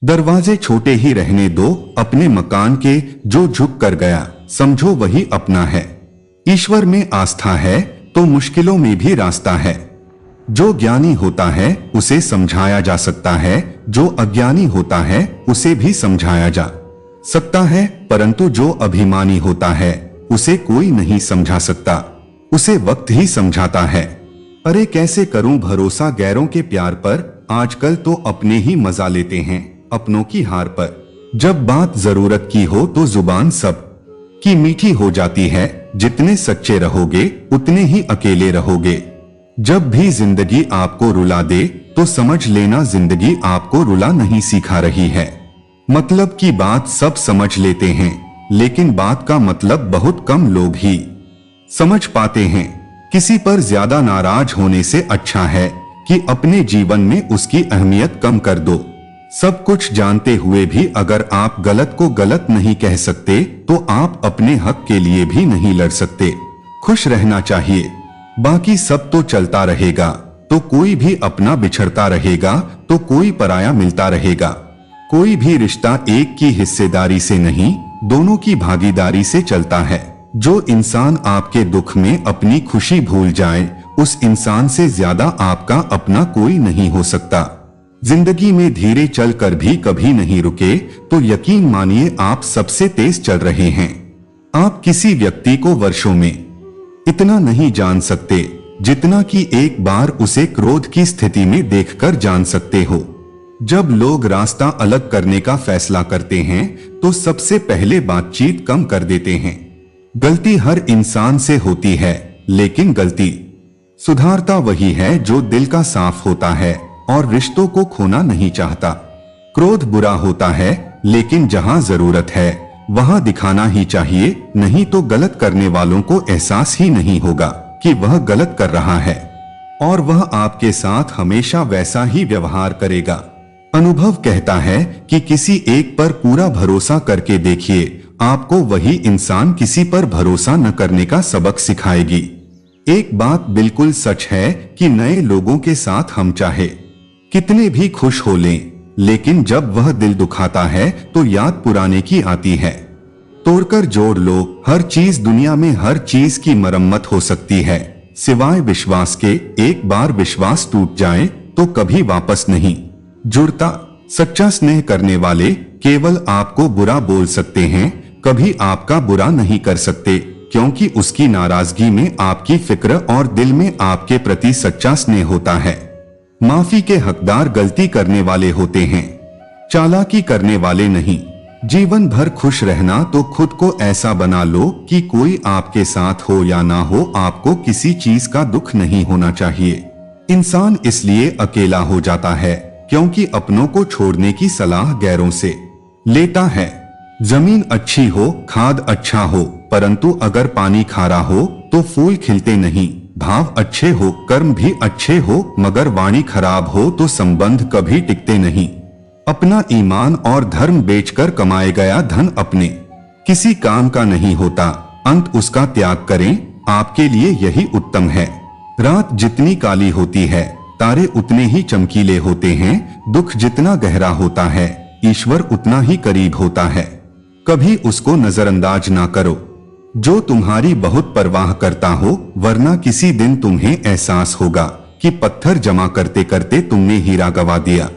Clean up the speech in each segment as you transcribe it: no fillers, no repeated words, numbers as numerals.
दरवाजे छोटे ही रहने दो अपने मकान के, जो झुक कर गया समझो वही अपना है। ईश्वर में आस्था है तो मुश्किलों में भी रास्ता है। जो ज्ञानी होता है उसे समझाया जा सकता है, जो अज्ञानी होता है उसे भी समझाया जा सकता है, परंतु जो अभिमानी होता है उसे कोई नहीं समझा सकता, उसे वक्त ही समझाता है। अरे कैसे करूं भरोसा गैरों के प्यार पर, आजकल तो अपने ही मजा लेते हैं अपनों की हार पर। जब बात जरूरत की हो तो जुबान सब की मीठी हो जाती है, जितने सच्चे रहोगे उतने ही अकेले रहोगे। जब भी जिंदगी आपको रुला दे तो समझ लेना जिंदगी आपको रुला नहीं सिखा रही है। मतलब की बात सब समझ लेते हैं, लेकिन बात का मतलब बहुत कम लोग ही समझ पाते हैं। किसी पर ज्यादा नाराज होने से अच्छा है कि अपने जीवन में उसकी अहमियत कम कर दो। सब कुछ जानते हुए भी अगर आप गलत को गलत नहीं कह सकते तो आप अपने हक के लिए भी नहीं लड़ सकते। खुश रहना चाहिए, बाकी सब तो चलता रहेगा। तो कोई भी अपना बिछड़ता रहेगा तो कोई पराया मिलता रहेगा। कोई भी रिश्ता एक की हिस्सेदारी से नहीं, दोनों की भागीदारी से चलता है। जो इंसान आपके दुख में अपनी खुशी भूल जाए, उस इंसान से ज्यादा आपका अपना कोई नहीं हो सकता। जिंदगी में धीरे चलकर भी कभी नहीं रुके तो यकीन मानिए आप सबसे तेज चल रहे हैं। आप किसी व्यक्ति को वर्षों में इतना नहीं जान सकते जितना कि एक बार उसे क्रोध की स्थिति में देखकर जान सकते हो। जब लोग रास्ता अलग करने का फैसला करते हैं तो सबसे पहले बातचीत कम कर देते हैं। गलती हर इंसान से होती है, लेकिन गलती सुधारता वही है जो दिल का साफ होता है और रिश्तों को खोना नहीं चाहता। क्रोध बुरा होता है, लेकिन जहां जरूरत है वहां दिखाना ही चाहिए, नहीं तो गलत करने वालों को एहसास ही नहीं होगा कि वह गलत कर रहा है और वह आपके साथ हमेशा वैसा ही व्यवहार करेगा। अनुभव कहता है कि किसी एक पर पूरा भरोसा करके देखिए, आपको वही इंसान किसी पर भरोसा न करने का सबक सिखाएगी। एक बात बिल्कुल सच है कि नए लोगों के साथ हम चाहे कितने भी खुश हो लें, लेकिन जब वह दिल दुखाता है तो याद पुराने की आती है। तोड़कर जोड़ लो, हर चीज दुनिया में हर चीज की मरम्मत हो सकती है सिवाय विश्वास के। एक बार विश्वास टूट जाए तो कभी वापस नहीं जुड़ता। सच्चा स्नेह करने वाले केवल आपको बुरा बोल सकते हैं, कभी आपका बुरा नहीं कर सकते, क्योंकि उसकी नाराजगी में आपकी फिक्र और दिल में आपके प्रति सच्चा स्नेह होता है। माफी के हकदार गलती करने वाले होते हैं, चालाकी करने वाले नहीं। जीवन भर खुश रहना तो खुद को ऐसा बना लो कि कोई आपके साथ हो या ना हो, आपको किसी चीज का दुख नहीं होना चाहिए। इंसान इसलिए अकेला हो जाता है क्योंकि अपनों को छोड़ने की सलाह गैरों से लेता है। जमीन अच्छी हो, खाद अच्छा हो, परंतु अगर पानी खारा हो तो फूल खिलते नहीं। भाव अच्छे हो, कर्म भी अच्छे हो, मगर वाणी खराब हो तो संबंध कभी टिकते नहीं। अपना ईमान और धर्म बेचकर कमाए गया धन अपने किसी काम का नहीं होता, अंत उसका त्याग करें, आपके लिए यही उत्तम है। रात जितनी काली होती है तारे उतने ही चमकीले होते हैं। दुख जितना गहरा होता है ईश्वर उतना ही करीब होता है। कभी उसको नजरअंदाज ना करो जो तुम्हारी बहुत परवाह करता हो, वरना किसी दिन तुम्हें एहसास होगा कि पत्थर जमा करते करते तुमने हीरा गवा दिया।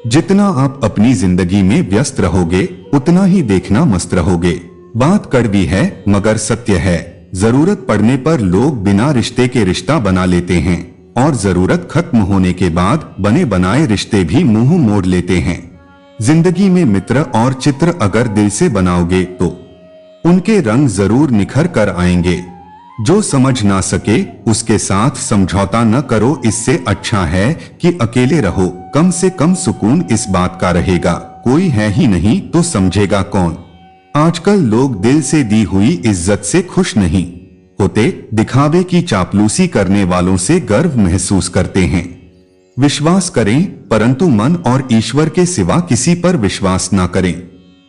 जितना आप अपनी जिंदगी में व्यस्त रहोगे उतना ही देखना मस्त रहोगे। बात कड़वी है मगर सत्य है, जरूरत पड़ने पर लोग बिना रिश्ते के रिश्ता बना लेते हैं और जरूरत खत्म होने के बाद बने बनाए रिश्ते भी मुंह मोड़ लेते हैं। जिंदगी में मित्र और चित्र अगर दिल से बनाओगे तो उनके रंग जरूर निखर कर आएंगे। जो समझ ना सके उसके साथ समझौता न करो, इससे अच्छा है कि अकेले रहो। कम से कम सुकून इस बात का रहेगा, कोई है ही नहीं तो समझेगा कौन। आजकल लोग दिल से दी हुई इज्जत से खुश नहीं होते, दिखावे की चापलूसी करने वालों से गर्व महसूस करते हैं। विश्वास करें परंतु मन और ईश्वर के सिवा किसी पर विश्वास ना करें।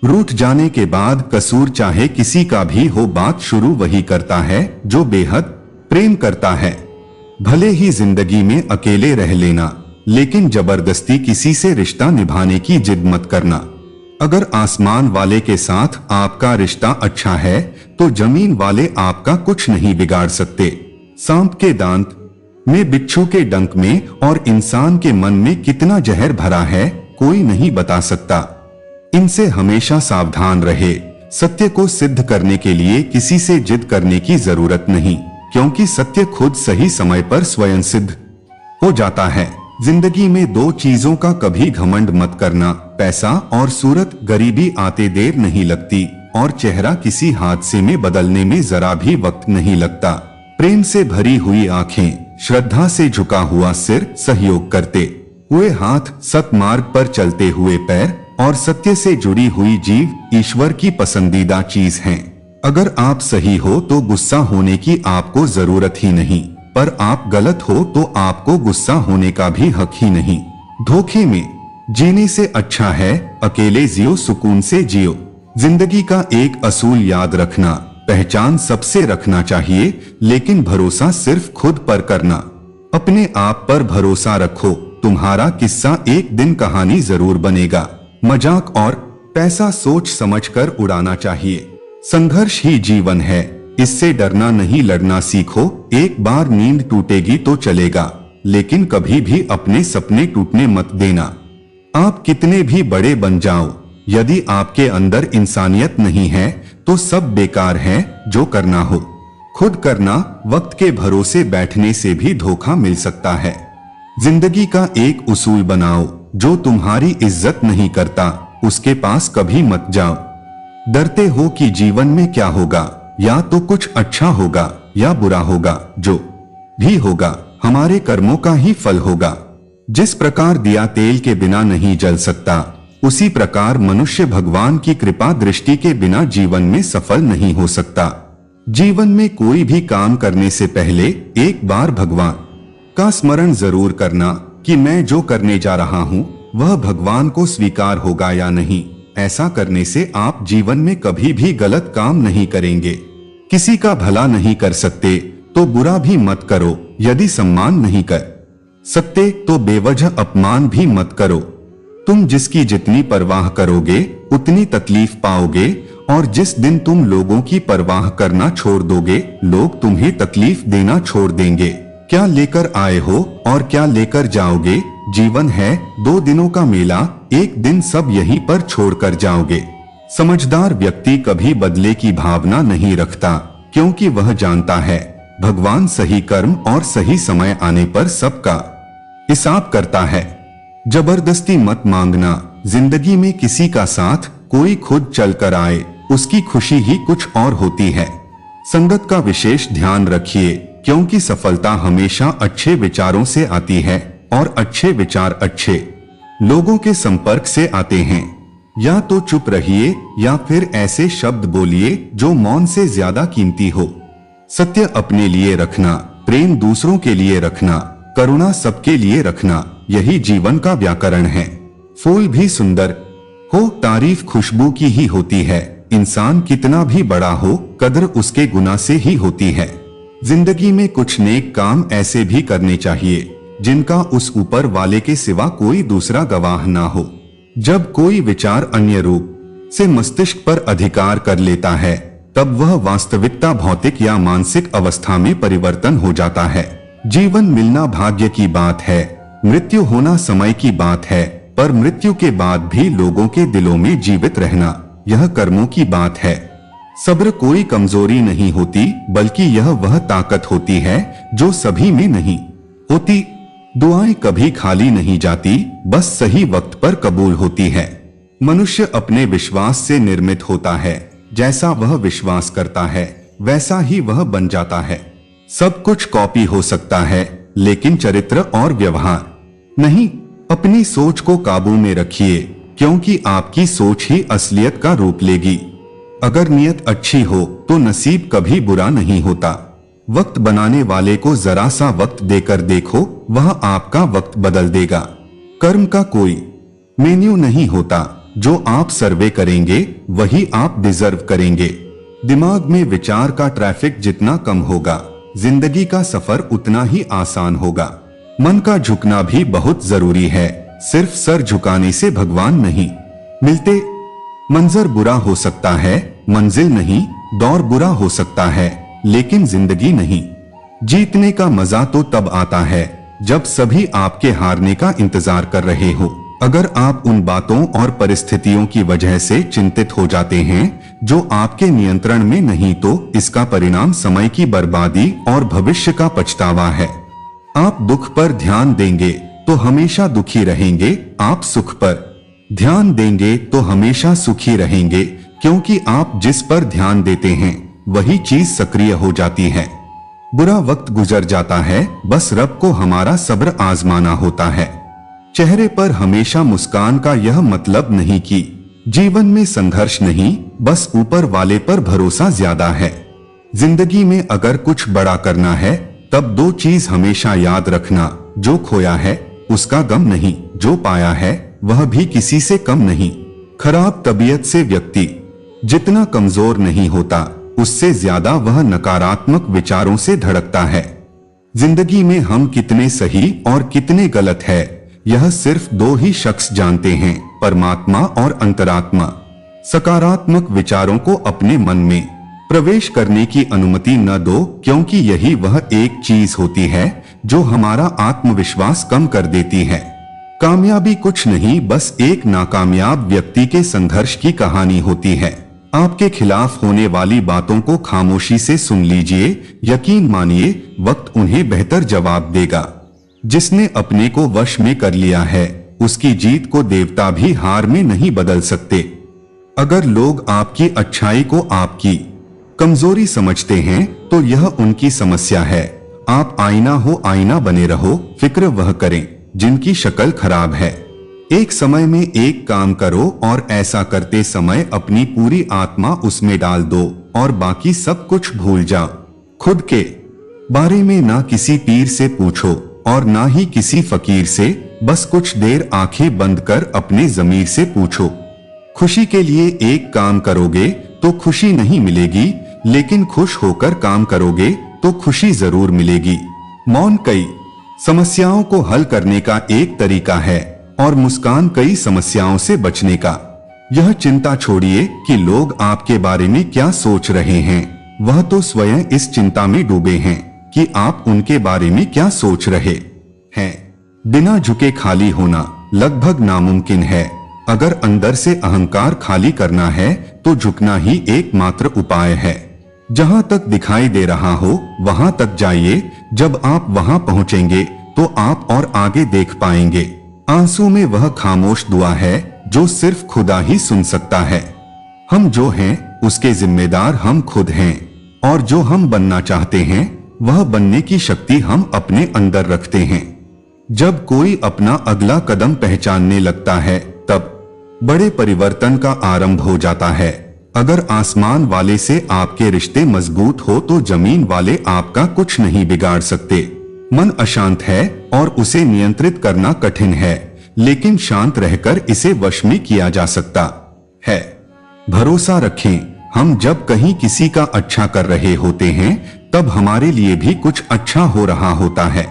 रूठ जाने के बाद कसूर चाहे किसी का भी हो, बात शुरू वही करता है जो बेहद प्रेम करता है। भले ही जिंदगी में अकेले रह लेना, लेकिन जबरदस्ती किसी से रिश्ता निभाने की जिद मत करना। अगर आसमान वाले के साथ आपका रिश्ता अच्छा है तो जमीन वाले आपका कुछ नहीं बिगाड़ सकते। सांप के दांत में, बिच्छू के डंक में और इंसान के मन में कितना जहर भरा है कोई नहीं बता सकता। इनसे हमेशा सावधान रहे। सत्य को सिद्ध करने के लिए किसी से जिद करने की जरूरत नहीं, क्योंकि सत्य खुद सही समय पर स्वयं सिद्ध हो जाता है। जिंदगी में दो चीजों का कभी घमंड मत करना, पैसा और सूरत। गरीबी आते देर नहीं लगती और चेहरा किसी हादसे में बदलने में जरा भी वक्त नहीं लगता। प्रेम से भरी हुई आंखें, श्रद्धा से झुका हुआ सिर, सहयोग करते हुए हाथ, सतमार्ग पर चलते हुए पैर और सत्य से जुड़ी हुई जीव ईश्वर की पसंदीदा चीज हैं। अगर आप सही हो तो गुस्सा होने की आपको जरूरत ही नहीं, पर आप गलत हो तो आपको गुस्सा होने का भी हक ही नहीं। धोखे में जीने से अच्छा है अकेले जियो, सुकून से जियो। जिंदगी का एक असूल याद रखना, पहचान सबसे रखना चाहिए, लेकिन भरोसा सिर्फ खुद पर करना। अपने आप पर भरोसा रखो, तुम्हारा किस्सा एक दिन कहानी जरूर बनेगा। मजाक और पैसा सोच समझकर उड़ाना चाहिए। संघर्ष ही जीवन है, इससे डरना नहीं, लड़ना सीखो। एक बार नींद टूटेगी तो चलेगा, लेकिन कभी भी अपने सपने टूटने मत देना। आप कितने भी बड़े बन जाओ, यदि आपके अंदर इंसानियत नहीं है तो सब बेकार है। जो करना हो खुद करना। वक्त के भरोसे बैठने से भी धोखा मिल सकता है। जिंदगी का एक उसूल बनाओ, जो तुम्हारी इज्जत नहीं करता उसके पास कभी मत जाओ। डरते हो कि जीवन में क्या होगा, या तो कुछ अच्छा होगा या बुरा होगा। जो भी होगा हमारे कर्मों का ही फल होगा। जिस प्रकार दिया तेल के बिना नहीं जल सकता, उसी प्रकार मनुष्य भगवान की कृपा दृष्टि के बिना जीवन में सफल नहीं हो सकता। जीवन में कोई भी काम करने से पहले एक बार भगवान का स्मरण जरूर करना कि मैं जो करने जा रहा हूँ वह भगवान को स्वीकार होगा या नहीं। ऐसा करने से आप जीवन में कभी भी गलत काम नहीं करेंगे। किसी का भला नहीं कर सकते तो बुरा भी मत करो। यदि सम्मान नहीं कर सकते तो बेवजह अपमान भी मत करो। तुम जिसकी जितनी परवाह करोगे उतनी तकलीफ पाओगे, और जिस दिन तुम लोगों की परवाह करना छोड़ दोगे, लोग तुम्हें तकलीफ देना छोड़ देंगे। क्या लेकर आए हो और क्या लेकर जाओगे? जीवन है 2 दिनों का मेला, एक दिन सब यहीं पर छोड़कर जाओगे। समझदार व्यक्ति कभी बदले की भावना नहीं रखता, क्योंकि वह जानता है भगवान सही कर्म और सही समय आने पर सबका हिसाब करता है। जबरदस्ती मत मांगना। जिंदगी में किसी का साथ कोई खुद चल कर आए, उसकी खुशी ही कुछ और होती है। संगत का विशेष ध्यान रखिए, क्योंकि सफलता हमेशा अच्छे विचारों से आती है और अच्छे विचार अच्छे लोगों के संपर्क से आते हैं। या तो चुप रहिए या फिर ऐसे शब्द बोलिए जो मौन से ज्यादा कीमती हो। सत्य अपने लिए रखना, प्रेम दूसरों के लिए रखना, करुणा सबके लिए रखना, यही जीवन का व्याकरण है। फूल भी सुंदर हो, तारीफ खुशबू की ही होती है। इंसान कितना भी बड़ा हो, कद्र उसके गुनाह से ही होती है। जिंदगी में कुछ नेक काम ऐसे भी करने चाहिए जिनका उस ऊपर वाले के सिवा कोई दूसरा गवाह ना हो। जब कोई विचार अन्य रूप से मस्तिष्क पर अधिकार कर लेता है, तब वह वास्तविकता भौतिक या मानसिक अवस्था में परिवर्तन हो जाता है। जीवन मिलना भाग्य की बात है, मृत्यु होना समय की बात है, पर मृत्यु के बाद भी लोगों के दिलों में जीवित रहना यह कर्मों की बात है। सब्र कोई कमजोरी नहीं होती, बल्कि यह वह ताकत होती है जो सभी में नहीं होती। दुआएं कभी खाली नहीं जाती, बस सही वक्त पर कबूल होती है। मनुष्य अपने विश्वास से निर्मित होता है, जैसा वह विश्वास करता है वैसा ही वह बन जाता है। सब कुछ कॉपी हो सकता है, लेकिन चरित्र और व्यवहार नहीं। अपनी सोच को काबू में रखिए, क्योंकि आपकी सोच ही असलियत का रूप लेगी। अगर नियत अच्छी हो तो नसीब कभी बुरा नहीं होता। वक्त बनाने वाले को जरा सा वक्त देकर देखो, वह आपका वक्त बदल देगा। कर्म का कोई मेन्यू नहीं होता, जो आप सर्वे करेंगे वही आप डिजर्व करेंगे। दिमाग में विचार का ट्रैफिक जितना कम होगा, जिंदगी का सफर उतना ही आसान होगा। मन का झुकना भी बहुत जरूरी है, सिर्फ सर झुकाने से भगवान नहीं मिलते। मंजर बुरा हो सकता है, मंजिल नहीं। दौर बुरा हो सकता है, लेकिन जिंदगी नहीं। जीतने का मजा तो तब आता है जब सभी आपके हारने का इंतजार कर रहे हो। अगर आप उन बातों और परिस्थितियों की वजह से चिंतित हो जाते हैं जो आपके नियंत्रण में नहीं, तो इसका परिणाम समय की बर्बादी और भविष्य का पछतावा है। आप दुख पर ध्यान देंगे तो हमेशा दुखी रहेंगे, आप सुख पर ध्यान देंगे तो हमेशा सुखी रहेंगे, क्योंकि आप जिस पर ध्यान देते हैं वही चीज सक्रिय हो जाती है। बुरा वक्त गुजर जाता है, बस रब को हमारा सब्र आजमाना होता है। चेहरे पर हमेशा मुस्कान का यह मतलब नहीं कि जीवन में संघर्ष नहीं, बस ऊपर वाले पर भरोसा ज्यादा है। जिंदगी में अगर कुछ बड़ा करना है तब दो चीज हमेशा याद रखना, जो खोया है उसका गम नहीं, जो पाया है वह भी किसी से कम नहीं। खराब तबीयत से व्यक्ति जितना कमजोर नहीं होता, उससे ज्यादा वह नकारात्मक विचारों से धड़कता है। जिंदगी में हम कितने सही और कितने गलत है, यह सिर्फ दो ही शख्स जानते हैं, परमात्मा और अंतरात्मा। सकारात्मक विचारों को अपने मन में प्रवेश करने की अनुमति न दो, क्योंकि यही वह एक चीज होती है जो हमारा आत्मविश्वास कम कर देती है। कामयाबी कुछ नहीं, बस एक नाकामयाब व्यक्ति के संघर्ष की कहानी होती है। आपके खिलाफ होने वाली बातों को खामोशी से सुन लीजिए, यकीन मानिए वक्त उन्हें बेहतर जवाब देगा। जिसने अपने को वश में कर लिया है, उसकी जीत को देवता भी हार में नहीं बदल सकते। अगर लोग आपकी अच्छाई को आपकी कमजोरी समझते हैं तो यह उनकी समस्या है। आप आईना हो, आईना बने रहो, फिक्र वह करें जिनकी शक्ल खराब है। एक समय में एक काम करो और ऐसा करते समय अपनी पूरी आत्मा उसमें डाल दो और बाकी सब कुछ भूल जाओ। खुद के बारे में ना किसी पीर से पूछो और ना ही किसी फकीर से, बस कुछ देर आंखें बंद कर अपने ज़मीर से पूछो। खुशी के लिए एक काम करोगे तो खुशी नहीं मिलेगी, लेकिन खुश होकर काम करोगे तो खुशी जरूर मिलेगी। मौन कई समस्याओं को हल करने का एक तरीका है और मुस्कान कई समस्याओं से बचने का। यह चिंता छोड़िए कि लोग आपके बारे में क्या सोच रहे हैं, वह तो स्वयं इस चिंता में डूबे हैं कि आप उनके बारे में क्या सोच रहे हैं। बिना झुके खाली होना लगभग नामुमकिन है। अगर अंदर से अहंकार खाली करना है तो झुकना ही एकमात्र उपाय है। जहां तक दिखाई दे रहा हो वहां तक जाइए। जब आप वहां पहुंचेंगे तो आप और आगे देख पाएंगे। आंसू में वह खामोश दुआ है जो सिर्फ खुदा ही सुन सकता है। हम जो हैं उसके जिम्मेदार हम खुद हैं, और जो हम बनना चाहते हैं वह बनने की शक्ति हम अपने अंदर रखते हैं। जब कोई अपना अगला कदम पहचानने लगता है तब बड़े परिवर्तन का आरंभ हो जाता है। अगर आसमान वाले से आपके रिश्ते मजबूत हो तो जमीन वाले आपका कुछ नहीं बिगाड़ सकते। मन अशांत है और उसे नियंत्रित करना कठिन है, लेकिन शांत रहकर इसे वश में किया जा सकता है। भरोसा रखें, हम जब कहीं किसी का अच्छा कर रहे होते हैं तब हमारे लिए भी कुछ अच्छा हो रहा होता है।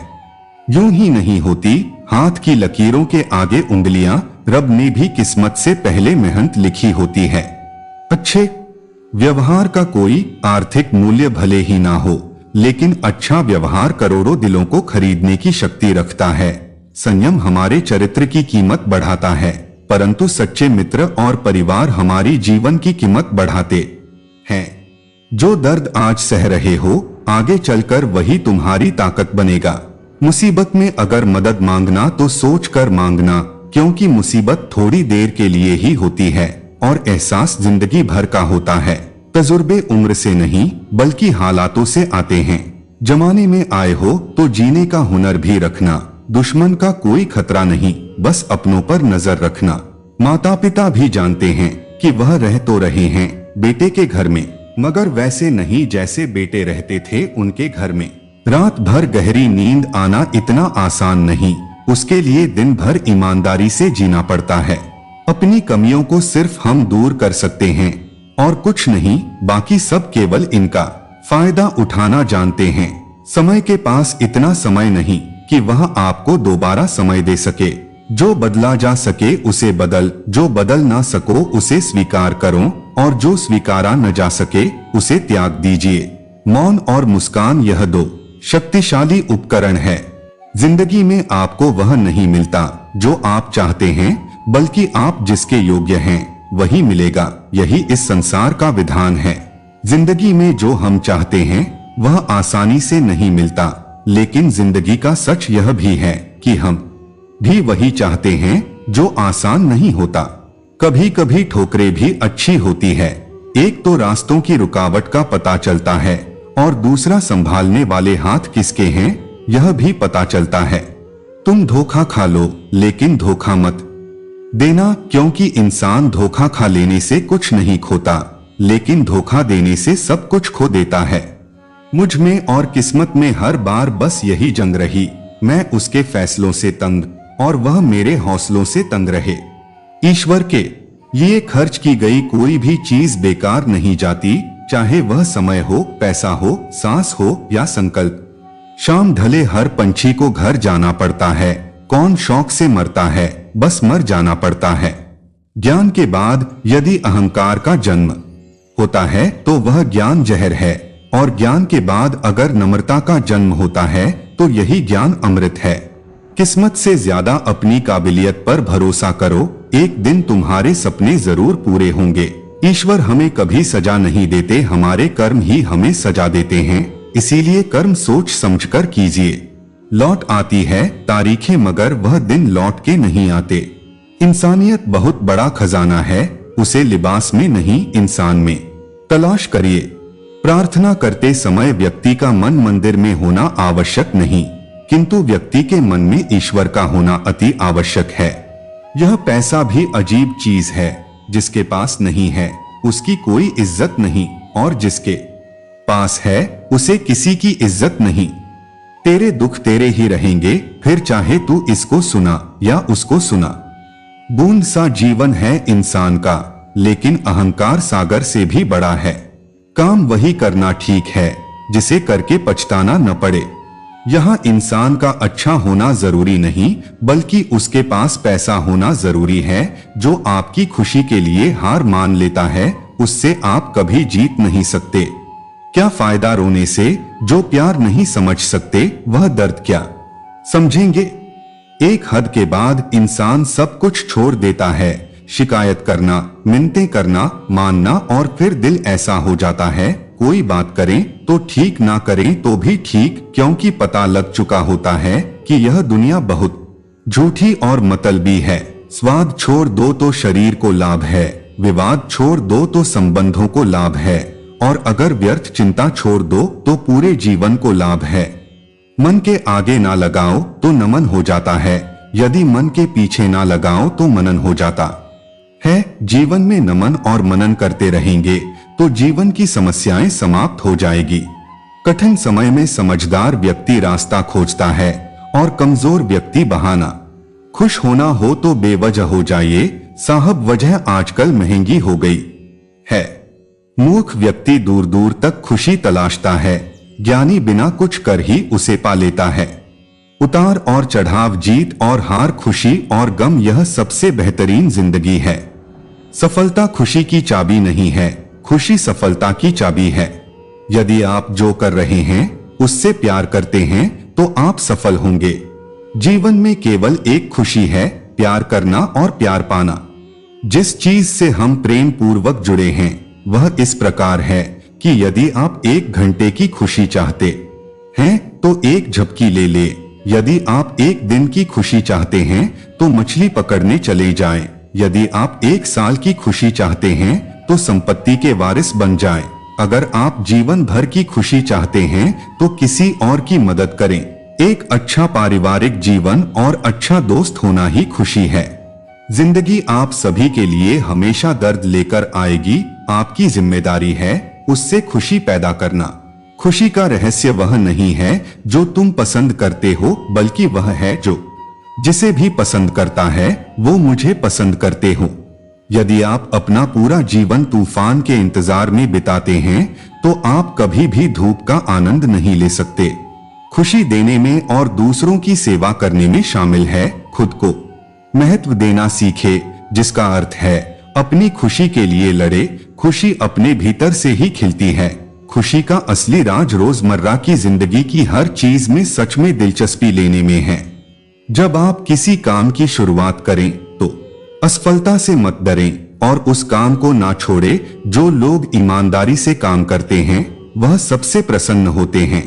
यूं ही नहीं होती। हाथ की लकीरों के आगे उंगलियां, रब ने भी किस्मत से पहले मेहनत लिखी होती है। अच्छे व्यवहार का कोई आर्थिक मूल्य भले ही ना हो, लेकिन अच्छा व्यवहार करोड़ों दिलों को खरीदने की शक्ति रखता है। संयम हमारे चरित्र की कीमत बढ़ाता है, परंतु सच्चे मित्र और परिवार हमारी जीवन की कीमत बढ़ाते हैं। जो दर्द आज सह रहे हो, आगे चलकर वही तुम्हारी ताकत बनेगा। मुसीबत में अगर मदद मांगना तो सोच कर मांगना, क्योंकि मुसीबत थोड़ी देर के लिए ही होती है और एहसास जिंदगी भर का होता है। तजुर्बे उम्र से नहीं बल्कि हालातों से आते हैं। जमाने में आए हो तो जीने का हुनर भी रखना। दुश्मन का कोई खतरा नहीं, बस अपनों पर नजर रखना। माता पिता भी जानते हैं कि वह रह तो रहे हैं बेटे के घर में, मगर वैसे नहीं जैसे बेटे रहते थे उनके घर में। रात भर गहरी नींद आना इतना आसान नहीं, उसके लिए दिन भर ईमानदारी से जीना पड़ता है। अपनी कमियों को सिर्फ हम दूर कर सकते हैं और कुछ नहीं, बाकी सब केवल इनका फायदा उठाना जानते हैं। समय के पास इतना समय नहीं कि वह आपको दोबारा समय दे सके। जो बदला जा सके उसे बदल, जो बदल ना सको उसे स्वीकार करो, और जो स्वीकारा न जा सके उसे त्याग दीजिए। मौन और मुस्कान यह दो शक्तिशाली उपकरण है। जिंदगी में आपको वह नहीं मिलता जो आप चाहते हैं, बल्कि आप जिसके योग्य हैं वही मिलेगा। यही इस संसार का विधान है। जिंदगी में जो हम चाहते हैं वह आसानी से नहीं मिलता, लेकिन जिंदगी का सच यह भी है कि हम भी वही चाहते हैं जो आसान नहीं होता। कभी कभी ठोकरें भी अच्छी होती है। एक तो रास्तों की रुकावट का पता चलता है, और दूसरा संभालने वाले हाथ किसके हैं यह भी पता चलता है। तुम धोखा खा लो, लेकिन धोखा मत देना, क्योंकि इंसान धोखा खा लेने से कुछ नहीं खोता, लेकिन धोखा देने से सब कुछ खो देता है। मुझ में और किस्मत में हर बार बस यही जंग रही। मैं उसके फैसलों से तंग और वह मेरे हौसलों से तंग रहे। ईश्वर के लिए खर्च की गई कोई भी चीज बेकार नहीं जाती, चाहे वह समय हो, पैसा हो, सांस हो या संकल्प। शाम ढले हर पंछी को घर जाना पड़ता है। कौन शौक से मरता है, बस मर जाना पड़ता है। ज्ञान के बाद यदि अहंकार का जन्म होता है तो वह ज्ञान जहर है, और ज्ञान के बाद अगर नम्रता का जन्म होता है तो यही ज्ञान अमृत है। किस्मत से ज्यादा अपनी काबिलियत पर भरोसा करो, एक दिन तुम्हारे सपने जरूर पूरे होंगे। ईश्वर हमें कभी सजा नहीं देते, हमारे कर्म ही हमें सजा देते हैं। इसीलिए कर्म सोच समझकर कीजिए। लौट आती है तारीखें, मगर वह दिन लौट के नहीं आते। इंसानियत बहुत बड़ा खजाना है, उसे लिबास में नहीं इंसान में तलाश करिए। प्रार्थना करते समय व्यक्ति का मन मंदिर में होना आवश्यक नहीं, किंतु व्यक्ति के मन में ईश्वर का होना अति आवश्यक है। यह पैसा भी अजीब चीज है, जिसके पास नहीं है उसकी कोई इज्जत नहीं, और जिसके पास है उसे किसी की इज्जत नहीं। तेरे दुख तेरे ही रहेंगे, फिर चाहे तू इसको सुना या उसको सुना। बूंद सा जीवन है इंसान का, लेकिन अहंकार सागर से भी बड़ा है। काम वही करना ठीक है जिसे करके पछताना न पड़े। यहाँ इंसान का अच्छा होना जरूरी नहीं, बल्कि उसके पास पैसा होना जरूरी है। जो आपकी खुशी के लिए हार मान लेता है उससे आप कभी जीत नहीं सकते। क्या फायदा रोने से, जो प्यार नहीं समझ सकते वह दर्द क्या समझेंगे। एक हद के बाद इंसान सब कुछ छोड़ देता है। शिकायत करना, मिन्नतें करना, मानना, और फिर दिल ऐसा हो जाता है कोई बात करें तो ठीक ना करें तो भी ठीक, क्योंकि पता लग चुका होता है कि यह दुनिया बहुत झूठी और मतलबी है। स्वाद छोड़ दो तो शरीर को लाभ है, विवाद छोड़ दो तो संबंधों को लाभ है, और अगर व्यर्थ चिंता छोड़ दो तो पूरे जीवन को लाभ है। मन के आगे ना लगाओ तो नमन हो जाता है, यदि मन के पीछे ना लगाओ तो मनन हो जाता है। जीवन में नमन और मनन करते रहेंगे तो जीवन की समस्याएं समाप्त हो जाएगी। कठिन समय में समझदार व्यक्ति रास्ता खोजता है और कमजोर व्यक्ति बहाना। खुश होना हो तो बेवजह हो जाइए, साहब वजह आजकल महंगी हो गई है। मूर्ख व्यक्ति दूर दूर तक खुशी तलाशता है, ज्ञानी बिना कुछ कर ही उसे पा लेता है। उतार और चढ़ाव, जीत और हार, खुशी और गम, यह सबसे बेहतरीन जिंदगी है। सफलता खुशी की चाबी नहीं है, खुशी सफलता की चाबी है। यदि आप जो कर रहे हैं उससे प्यार करते हैं तो आप सफल होंगे। जीवन में केवल एक खुशी है, प्यार करना और प्यार पाना। जिस चीज से हम प्रेम पूर्वक जुड़े हैं वह इस प्रकार है कि यदि आप 1 घंटे की खुशी चाहते हैं तो 1 झपकी ले ले। यदि आप 1 दिन की खुशी चाहते हैं तो मछली पकड़ने चले जाएं। यदि आप 1 साल की खुशी चाहते हैं तो संपत्ति के वारिस बन जाएं। अगर आप जीवन भर की खुशी चाहते हैं तो किसी और की मदद करें। एक अच्छा पारिवारिक जीवन और अच्छा दोस्त होना ही खुशी है। जिंदगी आप सभी के लिए हमेशा दर्द लेकर आएगी, आपकी जिम्मेदारी है उससे खुशी पैदा करना। खुशी का रहस्य वह नहीं है जो तुम पसंद करते हो, बल्कि वह है जो जिसे भी पसंद करता है वो मुझे पसंद करते हो। यदि आप अपना पूरा जीवन तूफान के इंतजार में बिताते हैं तो आप कभी भी धूप का आनंद नहीं ले सकते। खुशी देने में और दूसरों की सेवा करने में शामिल है। खुद को महत्व देना सीखे, जिसका अर्थ है अपनी खुशी के लिए लड़े। खुशी अपने भीतर से ही खिलती है। खुशी का असली राज रोजमर्रा की जिंदगी की हर चीज में सच में दिलचस्पी लेने में है। जब आप किसी काम की शुरुआत करें तो असफलता से मत डरें और उस काम को ना छोड़े। जो लोग ईमानदारी से काम करते हैं वह सबसे प्रसन्न होते हैं।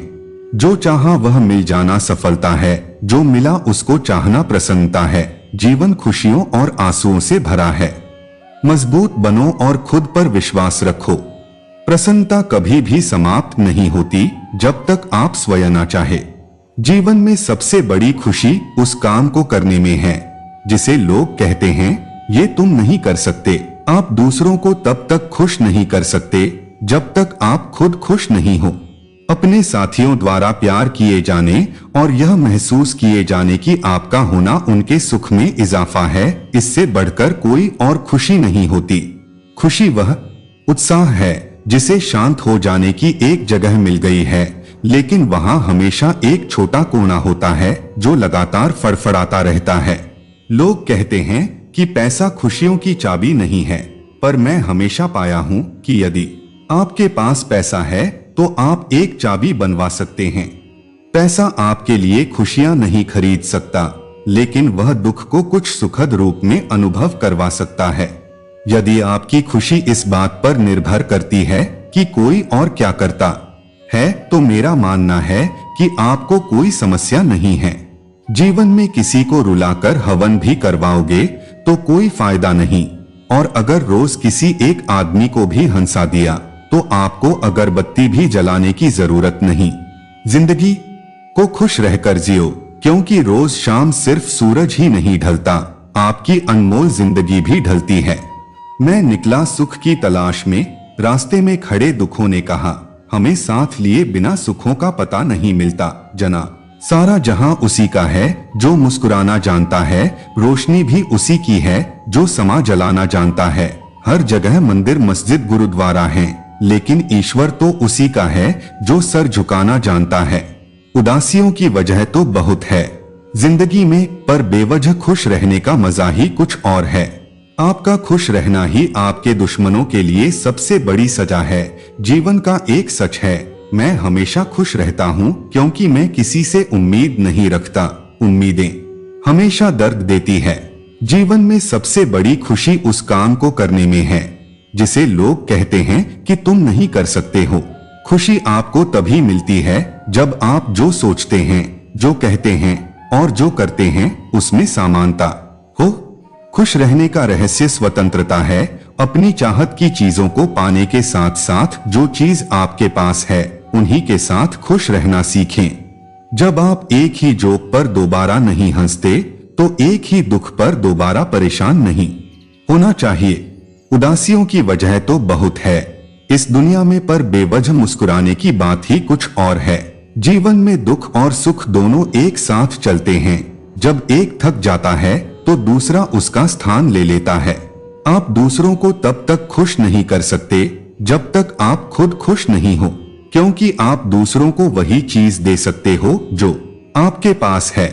जो चाहा वह मिल जाना सफलता है, जो मिला उसको चाहना प्रसन्नता है। जीवन खुशियों और आंसुओं से भरा है। मजबूत बनो और खुद पर विश्वास रखो। प्रसन्नता कभी भी समाप्त नहीं होती जब तक आप स्वयं ना चाहे। जीवन में सबसे बड़ी खुशी उस काम को करने में है जिसे लोग कहते हैं ये तुम नहीं कर सकते। आप दूसरों को तब तक खुश नहीं कर सकते जब तक आप खुद खुश नहीं हो। अपने साथियों द्वारा प्यार किए जाने और यह महसूस किए जाने की आपका होना उनके सुख में इजाफा है, इससे बढ़कर कोई और खुशी नहीं होती। खुशी वह उत्साह है जिसे शांत हो जाने की एक जगह मिल गई है, लेकिन वहां हमेशा एक छोटा कोना होता है जो लगातार फड़फड़ाता रहता है। लोग कहते हैं कि पैसा खुशियों की चाबी नहीं है, पर मैं हमेशा पाया हूं कि यदि आपके पास पैसा है तो आप एक चाबी बनवा सकते हैं। पैसा आपके लिए खुशियां नहीं खरीद सकता, लेकिन वह दुख को कुछ सुखद रूप में अनुभव करवा सकता है। यदि आपकी खुशी इस बात पर निर्भर करती है कि कोई और क्या करता है, तो मेरा मानना है कि आपको कोई समस्या नहीं है। जीवन में किसी को रुलाकर हवन भी करवाओगे तो कोई फायदा नहीं, और अगर रोज किसी एक आदमी को भी हंसा दिया तो आपको अगरबत्ती भी जलाने की जरूरत नहीं। जिंदगी को खुश रहकर जियो, क्योंकि रोज शाम सिर्फ सूरज ही नहीं ढलता, आपकी अनमोल जिंदगी भी ढलती है। मैं निकला सुख की तलाश में, रास्ते में खड़े दुखों ने कहा हमें साथ लिए बिना सुखों का पता नहीं मिलता। जना सारा जहां उसी का है जो मुस्कुराना जानता है, रोशनी भी उसी की है जो समा जलाना जानता है। हर जगह मंदिर मस्जिद गुरुद्वारा है, लेकिन ईश्वर तो उसी का है जो सर झुकाना जानता है। उदासियों की वजह तो बहुत है जिंदगी में, पर बेवजह खुश रहने का मजा ही कुछ और है। आपका खुश रहना ही आपके दुश्मनों के लिए सबसे बड़ी सजा है। जीवन का एक सच है, मैं हमेशा खुश रहता हूँ क्योंकि मैं किसी से उम्मीद नहीं रखता। उम्मीदें हमेशा दर्द देती है। जीवन में सबसे बड़ी खुशी उस काम को करने में है जिसे लोग कहते हैं कि तुम नहीं कर सकते हो। खुशी आपको तभी मिलती है जब आप जो सोचते हैं, जो कहते हैं और जो करते हैं उसमें समानता हो। खुश रहने का रहस्य स्वतंत्रता है। अपनी चाहत की चीजों को पाने के साथ साथ जो चीज आपके पास है उन्हीं के साथ खुश रहना सीखें। जब आप एक ही जोक पर दोबारा नहीं हंसते तो एक ही दुख पर दोबारा परेशान नहीं होना चाहिए। उदासियों की वजह तो बहुत है इस दुनिया में, पर बेवजह मुस्कुराने की बात ही कुछ और है। जीवन में दुख और सुख दोनों एक साथ चलते हैं। जब एक थक जाता है तो दूसरा उसका स्थान ले लेता है। आप दूसरों को तब तक खुश नहीं कर सकते जब तक आप खुद खुश नहीं हो, क्योंकि आप दूसरों को वही चीज दे सकते हो जो आपके पास है।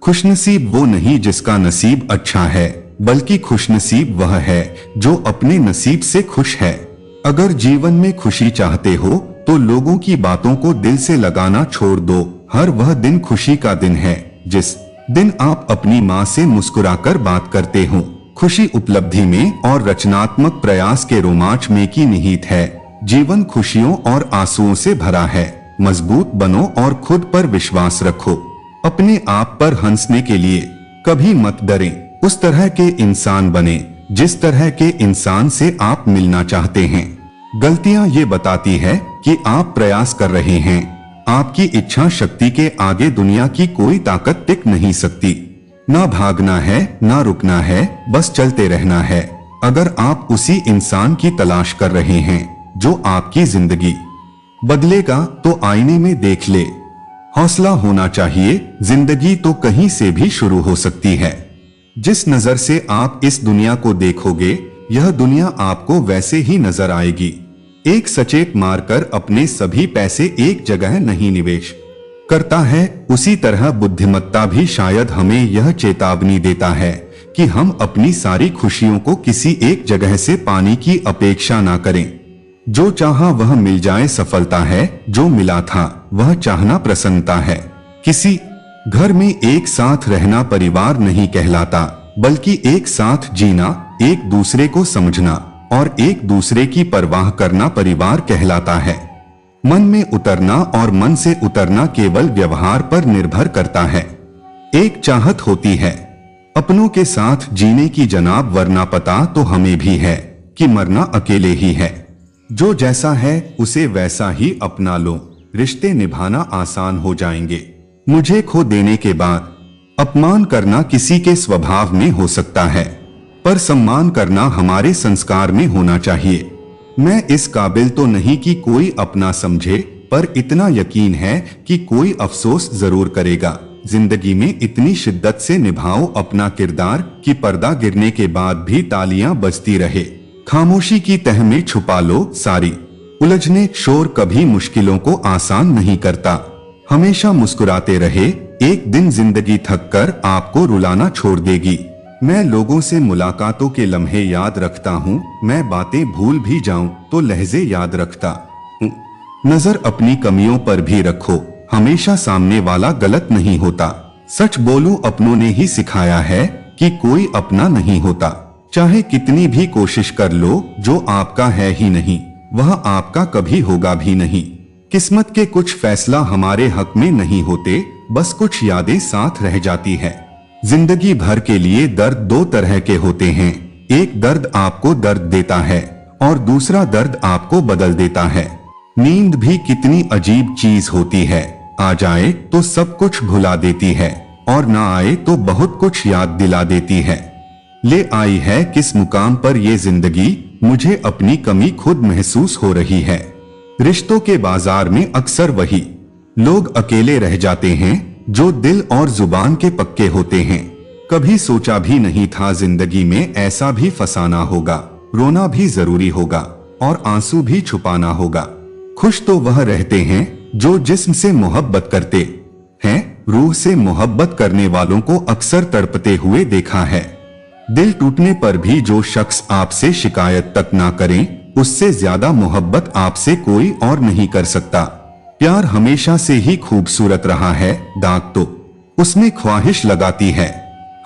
खुशनसीब वो नहीं जिसका नसीब अच्छा है, बल्कि खुशनसीब वह है जो अपने नसीब से खुश है। अगर जीवन में खुशी चाहते हो तो लोगों की बातों को दिल से लगाना छोड़ दो। हर वह दिन खुशी का दिन है जिस दिन आप अपनी माँ से मुस्कुराकर बात करते हो। खुशी उपलब्धि में और रचनात्मक प्रयास के रोमांच में की निहित है। जीवन खुशियों और आंसुओं से भरा है। मजबूत बनो और खुद पर विश्वास रखो। अपने आप पर हंसने के लिए कभी मत डरें। उस तरह के इंसान बने जिस तरह के इंसान से आप मिलना चाहते हैं। गलतियां ये बताती है कि आप प्रयास कर रहे हैं। आपकी इच्छा शक्ति के आगे दुनिया की कोई ताकत टिक नहीं सकती। ना भागना है ना रुकना है, बस चलते रहना है। अगर आप उसी इंसान की तलाश कर रहे हैं जो आपकी जिंदगी बदलेगा तो आईने में देख ले। हौसला होना चाहिए, जिंदगी तो कहीं से भी शुरू हो सकती है। जिस नजर से आप इस दुनिया को देखोगे यह दुनिया आपको वैसे ही नजर आएगी। एक सचेत मारकर अपने सभी पैसे एक जगह नहीं निवेश करता है, उसी तरह बुद्धिमत्ता भी शायद हमें यह चेतावनी देता है कि हम अपनी सारी खुशियों को किसी एक जगह से पाने की अपेक्षा ना करें। जो चाहा वह मिल जाए सफलता है, जो मिला था वह चाहना प्रसन्नता है। किसी घर में एक साथ रहना परिवार नहीं कहलाता, बल्कि एक साथ जीना, एक दूसरे को समझना और एक दूसरे की परवाह करना परिवार कहलाता है। मन में उतरना और मन से उतरना केवल व्यवहार पर निर्भर करता है। एक चाहत होती है अपनों के साथ जीने की जनाब, वरना पता तो हमें भी है कि मरना अकेले ही है। जो जैसा है उसे वैसा ही अपना लो, रिश्ते निभाना आसान हो जाएंगे। मुझे खो देने के बाद अपमान करना किसी के स्वभाव में हो सकता है, पर सम्मान करना हमारे संस्कार में होना चाहिए। मैं इस काबिल तो नहीं कि कोई अपना समझे, पर इतना यकीन है कि कोई अफसोस जरूर करेगा। जिंदगी में इतनी शिद्दत से निभाओ अपना किरदार कि पर्दा गिरने के बाद भी तालियां बजती रहे। खामोशी की तह में छुपा लो सारी उलझने, शोर कभी मुश्किलों को आसान नहीं करता। हमेशा मुस्कुराते रहे, एक दिन जिंदगी थक कर आपको रुलाना छोड़ देगी। मैं लोगों से मुलाकातों के लम्हे याद रखता हूँ, मैं बातें भूल भी जाऊं तो लहजे याद रखता हूँ। नजर अपनी कमियों पर भी रखो, हमेशा सामने वाला गलत नहीं होता। सच बोलूं अपनों ने ही सिखाया है कि कोई अपना नहीं होता। चाहे कितनी भी कोशिश कर लो, जो आपका है ही नहीं वह आपका कभी होगा भी नहीं। किस्मत के कुछ फैसला हमारे हक में नहीं होते, बस कुछ यादें साथ रह जाती है। जिंदगी भर के लिए दर्द दो तरह के होते हैं, एक दर्द आपको दर्द देता है और दूसरा दर्द आपको बदल देता है। नींद भी कितनी अजीब चीज होती है, आ जाए तो सब कुछ भुला देती है और ना आए तो बहुत कुछ याद दिला देती है। ले आई है किस मुकाम पर ये जिंदगी, मुझे अपनी कमी खुद महसूस हो रही है। रिश्तों के बाजार में अक्सर वही लोग अकेले रह जाते हैं जो दिल और जुबान के पक्के होते हैं। कभी सोचा भी नहीं था जिंदगी में ऐसा भी फसाना होगा, रोना भी जरूरी होगा और आंसू भी छुपाना होगा। खुश तो वह रहते हैं जो जिस्म से मोहब्बत करते हैं, रूह से मोहब्बत करने वालों को अक्सर तड़पते हुए देखा है। दिल टूटने पर भी जो शख्स आपसे शिकायत तक ना करें, उससे ज्यादा मोहब्बत आपसे कोई और नहीं कर सकता। प्यार हमेशा से ही खूबसूरत रहा है, दाग तो उसमें ख्वाहिश लगाती है।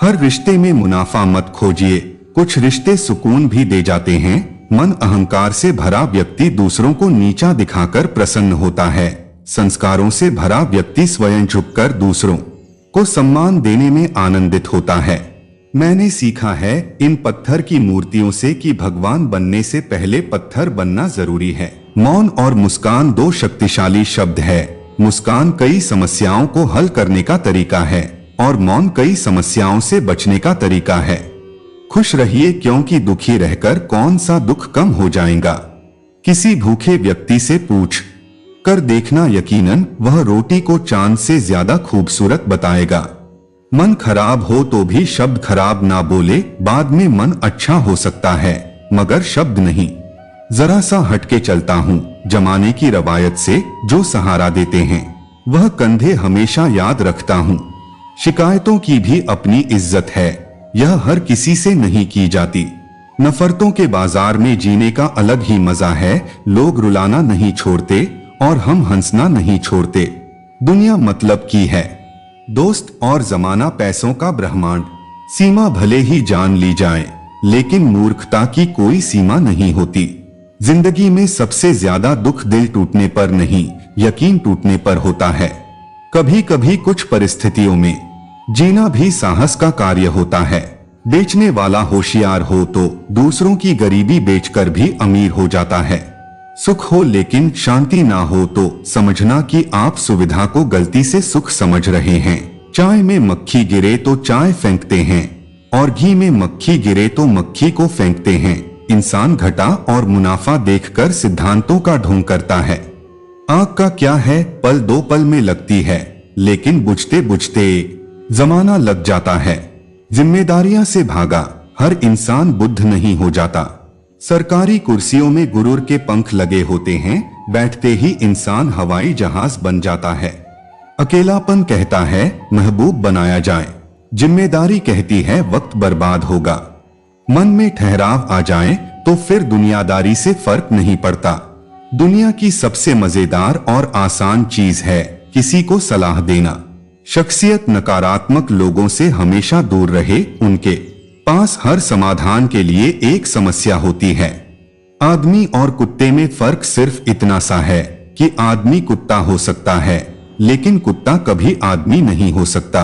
हर रिश्ते में मुनाफा मत खोजिए, कुछ रिश्ते सुकून भी दे जाते हैं। मन अहंकार से भरा व्यक्ति दूसरों को नीचा दिखाकर प्रसन्न होता है, संस्कारों से भरा व्यक्ति स्वयं झुककर दूसरों को सम्मान देने में आनंदित होता है। मैंने सीखा है इन पत्थर की मूर्तियों से कि भगवान बनने से पहले पत्थर बनना जरूरी है। मौन और मुस्कान दो शक्तिशाली शब्द है। मुस्कान कई समस्याओं को हल करने का तरीका है और मौन कई समस्याओं से बचने का तरीका है। खुश रहिए क्योंकि दुखी रहकर कौन सा दुख कम हो जाएगा। किसी भूखे व्यक्ति से पूछ कर देखना, यकीनन वह रोटी को चांद से ज्यादा खूबसूरत बताएगा। मन खराब हो तो भी शब्द खराब ना बोले, बाद में मन अच्छा हो सकता है मगर शब्द नहीं। जरा सा हटके चलता हूँ जमाने की रवायत से, जो सहारा देते हैं वह कंधे हमेशा याद रखता हूँ। शिकायतों की भी अपनी इज्जत है, यह हर किसी से नहीं की जाती। नफरतों के बाजार में जीने का अलग ही मजा है। लोग रुलाना नहीं छोड़ते और हम हंसना नहीं छोड़ते। दुनिया मतलब की है दोस्त और जमाना पैसों का ब्रह्मांड। सीमा भले ही जान ली जाए, लेकिन मूर्खता की कोई सीमा नहीं होती। जिंदगी में सबसे ज्यादा दुख दिल टूटने पर नहीं, यकीन टूटने पर होता है। कभी कभी कुछ परिस्थितियों में जीना भी साहस का कार्य होता है। बेचने वाला होशियार हो तो दूसरों की गरीबी बेचकर भी अमीर हो जाता है। सुख हो लेकिन शांति ना हो तो समझना कि आप सुविधा को गलती से सुख समझ रहे हैं। चाय में मक्खी गिरे तो चाय फेंकते हैं और घी में मक्खी गिरे तो मक्खी को फेंकते हैं। इंसान घटा और मुनाफा देखकर सिद्धांतों का ढोंग करता है। आग का क्या है, पल दो पल में लगती है, लेकिन बुझते बुझते एक जमाना लग जाता है। जिम्मेदारियां से भागा हर इंसान बुद्ध नहीं हो जाता। सरकारी कुर्सियों में गुरूर के पंख लगे होते हैं, बैठते ही इंसान हवाई जहाज बन जाता है। अकेलापन कहता है महबूब बनाया जाए, जिम्मेदारी कहती है वक्त बर्बाद होगा। मन में ठहराव आ जाए तो फिर दुनियादारी से फर्क नहीं पड़ता। दुनिया की सबसे मजेदार और आसान चीज है किसी को सलाह देना। शख्सियत नकारात्मक लोगों से हमेशा दूर रहे, उनके पास हर समाधान के लिए एक समस्या होती है। आदमी और कुत्ते में फर्क सिर्फ इतना सा है कि आदमी कुत्ता हो सकता है लेकिन कुत्ता कभी आदमी नहीं हो सकता।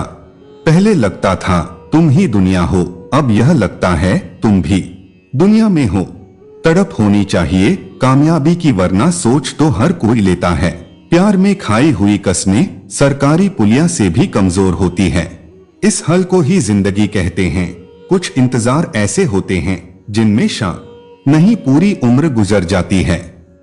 पहले लगता था तुम ही दुनिया हो, अब यह लगता है तुम भी दुनिया में हो। तड़प होनी चाहिए कामयाबी की, वरना सोच तो हर कोई लेता है। प्यार में खाई हुई कस्में सरकारी पुलिया से भी कमजोर होती है। इस हल को ही जिंदगी कहते हैं। कुछ इंतजार ऐसे होते हैं जिनमें नहीं पूरी उम्र गुजर जाती है।